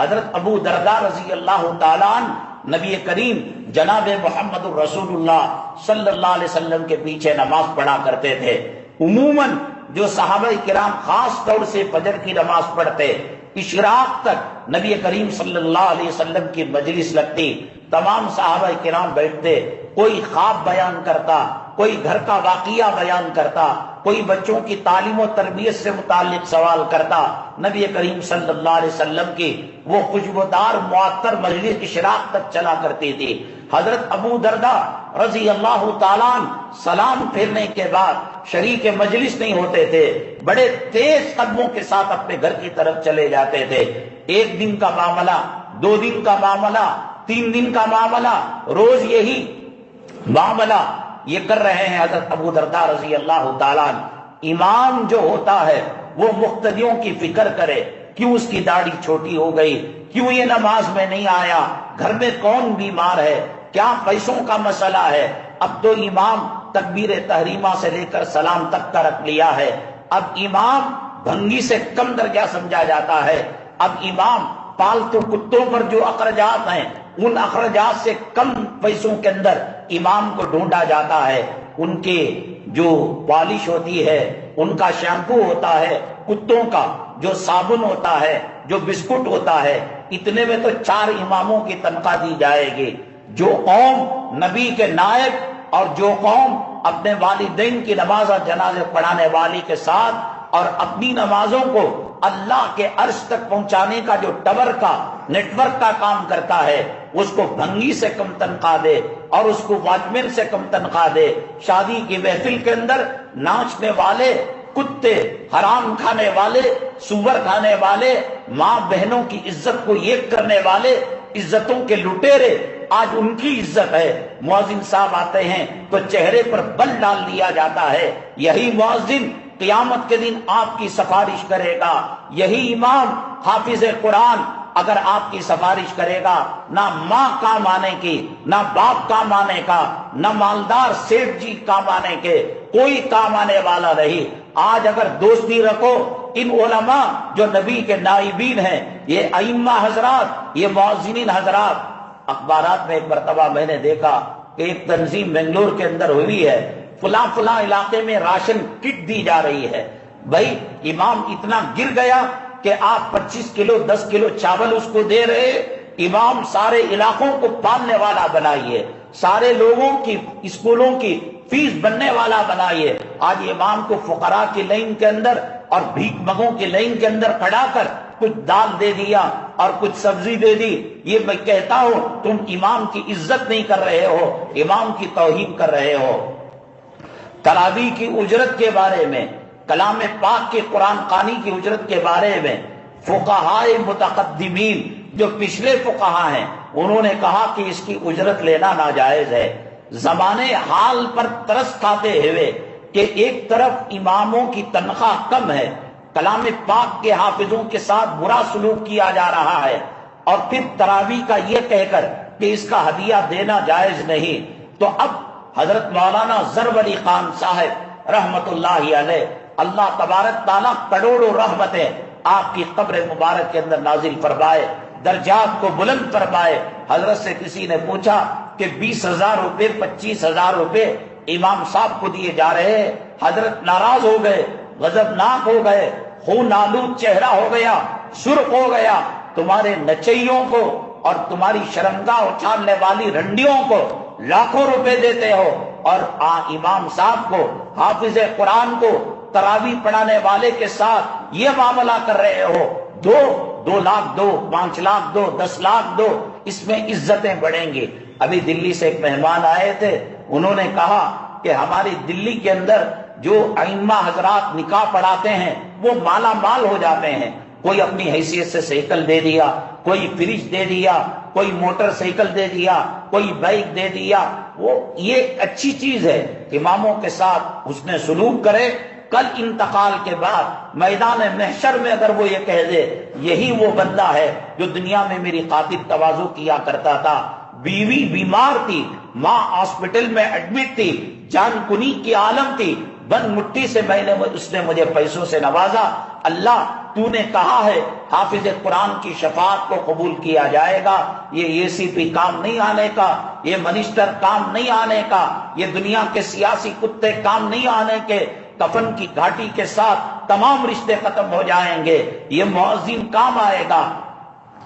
حضرت ابو درداء رضی اللہ تعالیٰ عنہ نبی کریم جناب محمد الرسول اللہ صلی اللہ علیہ وسلم کے پیچھے نماز پڑھا کرتے تھے۔ عموماً جو صحابہ کرام خاص طور سے فجر کی نماز پڑھتے، اشراق تک نبی کریم صلی اللہ علیہ وسلم کی مجلس لگتی، تمام صحابہ کرام بیٹھتے، کوئی خواب بیان کرتا، کوئی گھر کا واقعہ بیان کرتا، کوئی بچوں کی تعلیم و تربیت سے متعلق سوال کرتا۔ نبی کریم صلی اللہ علیہ وسلم کی وہ خوشبودار معطر مجلس اشراق تک چلا کرتی تھی۔ حضرت ابو درداء رضی اللہ تعالیٰ عنہ سلام پھیرنے کے بعد شریک مجلس نہیں ہوتے تھے، بڑے تیز قدموں کے ساتھ اپنے گھر کی طرف چلے جاتے تھے۔ ایک دن کا معاملہ، 2 دن کا معاملہ، 3 دن کا معاملہ، روز یہی معاملہ یہ کر رہے ہیں حضرت ابو درداء رضی اللہ تعالیٰ عنہ۔ امام جو ہوتا ہے وہ مقتدیوں کی فکر کرے، کیوں اس کی داڑھی چھوٹی ہو گئی، کیوں یہ نماز میں نہیں آیا، گھر میں کون بیمار ہے، کیا پیسوں کا مسئلہ ہے۔ اب تو امام تکبیر تحریمہ سے لے کر سلام تک کا رکھ لیا ہے، اب امام بھنگی سے کم درجہ سمجھا جاتا ہے، اب امام پالتو کتوں پر جو اخراجات ہیں ان اخراجات سے کم پیسوں کے اندر امام کو ڈھونڈا جاتا ہے۔ ان کے جو پالش ہوتی ہے، ان کا شیمپو ہوتا ہے، کتوں کا جو صابن ہوتا ہے، جو بسکٹ ہوتا ہے، اتنے میں تو 4 اماموں کی تنخواہ دی جائے گی۔ جو قوم نبی کے نائب اور جو قوم اپنے والدین کی نماز اور جنازے پڑھانے والی کے ساتھ اور اپنی نمازوں کو اللہ کے عرش تک پہنچانے کا جو ٹاور کا نیٹ ورک کا کام کرتا ہے، اس کو بھنگی سے کم تنخواہ دے اور اس کو واچ مین سے کم تنخواہ دے۔ شادی کی محفل کے اندر ناچنے والے کتے، حرام کھانے والے، سور کھانے والے، ماں بہنوں کی عزت کو ایک کرنے والے، عزتوں کے لٹیرے، آج ان کی عزت ہے۔ مؤذن صاحب آتے ہیں تو چہرے پر بل ڈال دیا جاتا ہے۔ یہی مؤذن قیامت کے دن آپ کی سفارش کرے گا، یہی امام حافظ قرآن اگر آپ کی سفارش کرے گا، نہ ماں کام آنے کی، نہ باپ کام آنے کا، نہ مالدار سیٹھ جی کام آنے کے، کوئی کام آنے والا نہیں۔ آج اگر دوستی رکھو ان علماء جو نبی کے نائبین ہیں، یہ ائمہ حضرات، یہ مؤذنین حضرات۔ اخبارات میں ایک مرتبہ میں نے دیکھا کہ ایک تنظیم بنگلور کے اندر ہوئی ہے، فلاں فلاں علاقے میں راشن کٹ دی جا رہی ہے۔ بھائی امام اتنا گر گیا کہ آپ 25 کلو 10 کلو چاول اس کو دے رہے، امام سارے علاقوں کو پالنے والا بنائیے، سارے لوگوں کی اسکولوں کی فیس بننے والا بنائیے۔ آج امام کو فقراء کی لائن کے اندر اور بھیک مگوں کی لائن کے اندر کھڑا کر کچھ دال دے دیا اور کچھ سبزی دے دی۔ یہ میں کہتا ہوں تم امام کی عزت نہیں کر رہے ہو، امام کی توہین کر رہے ہو۔ تراویح کی اجرت کے بارے میں، کلام پاک کے قرآن خوانی کی اجرت کے بارے میں فقہائے متقدمین جو پچھلے فقہا ہیں انہوں نے کہا کہ اس کی اجرت لینا ناجائز ہے۔ زمانے حال پر ترس کھاتے ہوئے کہ ایک طرف اماموں کی تنخواہ کم ہے، کلام پاک کے حافظوں کے ساتھ برا سلوک کیا جا رہا ہے، اور پھر تراویح کا یہ کہہ کر کہ اس کا ہدیہ دینا جائز نہیں، تو اب حضرت مولانا ظفر علی خان صاحب رحمت اللہ علیہ، اللہ تبارک تعالیٰ کروڑوں رحمتیں آپ کی قبر مبارک کے اندر نازل فرمائے، درجات کو بلند فرمائے۔ حضرت سے کسی نے پوچھا کہ 20,000 روپے 25,000 روپے امام صاحب کو دیے جا رہے ہیں۔ حضرت ناراض ہو گئے، غضبناک ہو گئے، خون آلود چہرہ ہو گیا، سرخ ہو گیا۔ تمہارے نچیوں کو اور تمہاری شرمگاہ اچھالنے والی رنڈیوں کو لاکھوں روپے دیتے ہو، اور امام صاحب کو، حافظ قرآن کو، تراویح پڑھانے والے کے ساتھ یہ معاملہ کر رہے ہو۔ 2 لاکھ دو، 5 لاکھ دو، 10 لاکھ دو، اس میں عزتیں بڑھیں گی۔ ابھی دلی سے ایک مہمان آئے تھے، انہوں نے کہا کہ ہماری دلی کے اندر جو ائمہ حضرات نکاح پڑھاتے ہیں وہ مالا مال ہو جاتے ہیں۔ کوئی اپنی حیثیت سے سائیکل دے دیا، کوئی فریج دے دیا، کوئی موٹر سائیکل دے دیا، کوئی بائک دے دیا۔ وہ یہ اچھی چیز ہے، اماموں کے ساتھ حسن سلوک کرے۔ کل انتقال کے بعد میدان محشر میں اگر وہ یہ کہہ دے یہی وہ بندہ ہے جو دنیا میں میری خاطر تواضع کیا کرتا تھا، بیوی بیمار تھی، ماں ہاسپٹل میں ایڈمٹ تھی، جان کنی کی عالم تھی، بند مٹی سے اس نے مجھے پیسوں سے نوازا، اللہ تو نے کہا ہے حافظ قرآن کی شفاعت کو قبول کیا جائے گا، یہ سی پی کام نہیں آنے کا، یہ منسٹر کام نہیں آنے کا، یہ دنیا کے سیاسی کتے کام نہیں آنے کے، کفن کی گھاٹی کے ساتھ تمام رشتے ختم ہو جائیں گے، یہ مؤذن کام آئے گا۔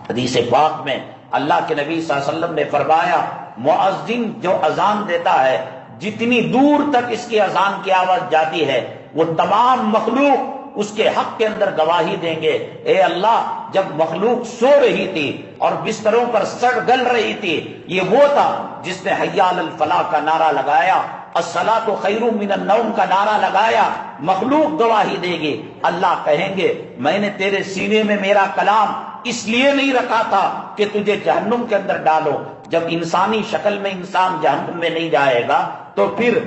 حدیث پاک میں اللہ کے نبی صلی اللہ علیہ وسلم نے فرمایا مؤذن جو اذان دیتا ہے جتنی دور تک اس کی اذان کی آواز جاتی ہے وہ تمام مخلوق اس کے حق کے اندر گواہی دیں گے، اے اللہ جب مخلوق سو رہی تھی اور بستروں پر سڑ گل رہی تھی، یہ وہ تھا جس نے حی علی الفلاح کا نعرہ لگایا، الصلاۃ خیر من النوم کا نعرہ لگایا، مخلوق گواہی دے گی۔ اللہ کہیں گے میں نے تیرے سینے میں میرا کلام اس لیے نہیں رکھا تھا کہ تجھے جہنم کے اندر ڈالو۔ جب انسانی شکل میں انسان جہنم میں نہیں جائے گا تو پھر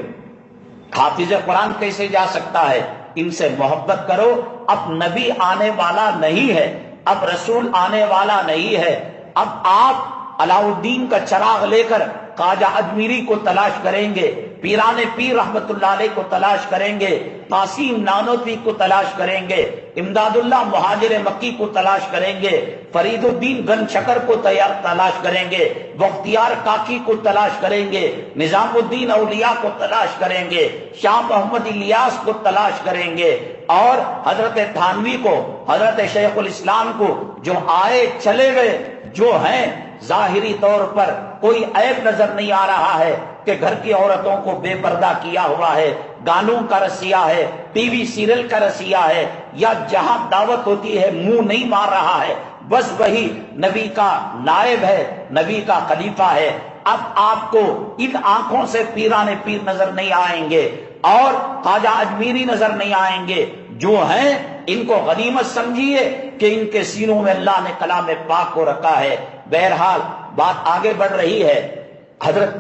حافظ قرآن کیسے جا سکتا ہے؟ ان سے محبت کرو۔ اب نبی آنے والا نہیں ہے، اب رسول آنے والا نہیں ہے، اب آپ علاء الدین کا چراغ لے کر خواجہ اجمیری کو تلاش کریں گے، پیران پیر رحمت اللہ علیہ کو تلاش کریں گے، قاسم نانوتوی کو تلاش کریں گے، امداد اللہ مہاجر مکی کو تلاش کریں گے، فرید الدین گن شکر کو تلاش کریں گے، بختیار کاکی کو تلاش کریں گے، نظام الدین اولیاء کو تلاش کریں گے، شاہ محمد الیاس کو تلاش کریں گے، اور حضرت تھانوی کو، حضرت شیخ الاسلام کو، جو آئے چلے گئے، جو ہیں ظاہری طور پر کوئی عیب نظر نہیں آ رہا ہے کہ گھر کی عورتوں کو بے پردہ کیا ہوا ہے، گانوں کا رسیا ہے، ٹی وی سیریل کا رسیا ہے، یا جہاں دعوت ہوتی ہے منہ نہیں مار رہا ہے، بس وہی نبی کا نائب ہے، نبی کا خلیفہ ہے۔ اب آپ کو ان آنکھوں سے پیران پیر نظر نہیں آئیں گے اور خواجہ اجمیری نظر نہیں آئیں گے، جو ہیں ان کو غنیمت سمجھیے کہ ان کے سینوں میں اللہ نے کلام پاک کو رکھا ہے۔ بہرحال بات آگے بڑھ رہی ہے، حضرت